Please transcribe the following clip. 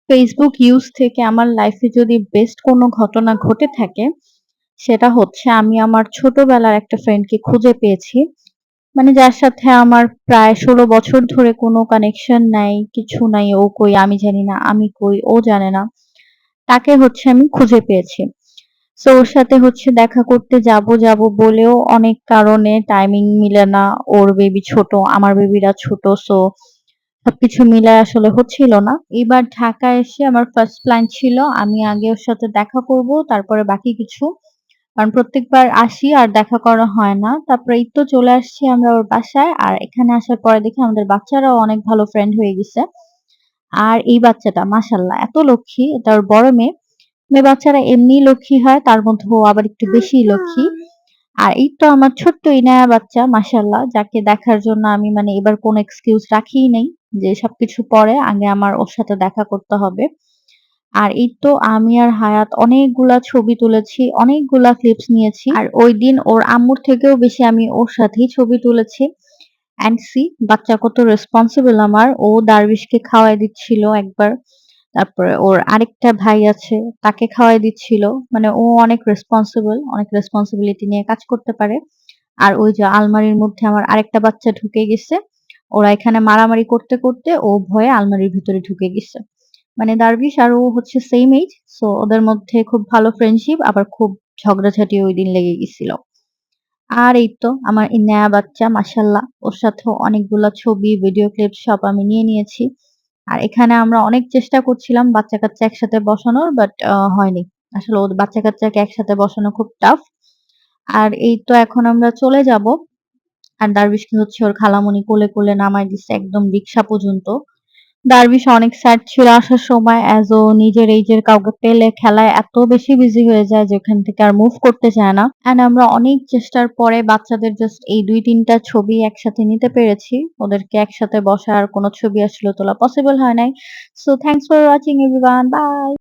Facebook use থেকে আমার লাইফে যদি বেস্ট কোনো ঘটনা ঘটে থাকে, সেটা হচ্ছে আমি আমার ছোটবেলার একটা ফ্রেন্ডকে খুঁজে পেয়েছি। মানে যার সাথে আমার প্রায় ১৬ বছর ধরে কোনো কানেকশন নাই, কিছু নাই। ও কই আমি জানি না, আমি কই ও জানে না। তাকে হচ্ছে আমি খুঁজে পেয়েছি। সো ওর সাথে হচ্ছে দেখা করতে যাবো বলেও অনেক কারণে টাইমিং মিলে না। ওর বেবি ছোট, আমার বেবিরা ছোট। সো সবকিছু মিলায় আসলে হচ্ছিল না। এবার ঢাকায় এসে আমার ফার্স্ট প্ল্যান ছিল আমি আগে ওর সাথে দেখা করব, তারপরে বাকি কিছু। কারণ প্রত্যেকবার আসি আর দেখা করা হয় না। তারপরে এই তো চলে আসছি আমরা ওর বাসায়। আর এখানে আসার পরে দেখি আমাদের বাচ্চারাও অনেক ভালো ফ্রেন্ড হয়ে গেছে। আর এই বাচ্চাটা মাশাআল্লাহ এত লক্ষ্মী, এটা ওর বড় মেয়ে। মেয়ে বাচ্চারা এমনিই লক্ষ্মী হয়, তার মধ্যে ও আবার একটু বেশিই লক্ষ্মী। আর এই তো আমার ছোট্ট ইনায়া বাচ্চা মাশাআল্লাহ, যাকে দেখার জন্য আমি মানে এবার কোনো এক্সকিউজ রাখিই নাই যে সবকিছু পরে আগে আমার ওর সাথে দেখা করতে হবে। আর এই তো আমি আর হায়াত অনেকগুলা ছবি তুলেছি, অনেকগুলা ক্লিপস নিয়েছি। আর ওইদিন ওর আম্মুর থেকেও বেশি আমি ওর সাথেই ছবি তুলেছি। অ্যান্ড সি বাচ্চা কত রেসপন্সিবল আমার। ও দারবিশকে খাওয়াই দিচ্ছিল একবার। তারপরে ওর আরেকটা ভাই আছে, তাকে খাওয়াই দিচ্ছিল। মানে ও অনেক রেসপন্সিবল, অনেক রেসপন্সিবিলিটি নিয়ে কাজ করতে পারে। আর ওই যে আলমারির মধ্যে আমার আরেকটা বাচ্চা ঢুকে গেছে। ওরা এখানে মারামারি করতে ও ভয়ে আলমারির ভিতরে ঢুকে গেছে। মানে দারবিশ আর ও হচ্ছে সেইম এইজ। সো ওদের মধ্যে খুব ভালো ফ্রেন্ডশিপ, আবার খুব ঝগড়াঝাটি ঐদিন লেগে গেছিল। আর এই তো আমার এই নেয়া বাচ্চা মাশাআল্লাহ, ওর সাথেও অনেকগুলা ছবি, ভিডিও ক্লিপ সব আমি নিয়ে নিয়েছি। আর এখানে আমরা অনেক চেষ্টা করছিলাম বাচ্চা-কাচ্চা একসাথে বসানোর, বাট হয়নি। আসলে বাচ্চা-কাচ্চাকে একসাথে বসানো খুব টাফ। আর এই তো এখন আমরা চলে যাব। আর দারবিশকে হচ্ছে ওর খালামণি কোলে নামায় দিছে একদম রিক্সা পর্যন্ত। দারবিশ অনেক স্যাড ছিল আসার সময়, অ্যাজ ও নিজের এইজের কাউকে পেলে খেলায় এত বেশি বিজি হয়ে যায় যে ওখান থেকে আর মুভ করতে চায় না। অ্যান্ড আমরা অনেক চেষ্টার পরে বাচ্চাদের জাস্ট এই ২-৩ টা ছবি একসাথে নিতে পেরেছি। ওদেরকে একসাথে বসার কোনো ছবি আসলে তোলা পসিবল হয় নাই। So thanks for watching everyone. By.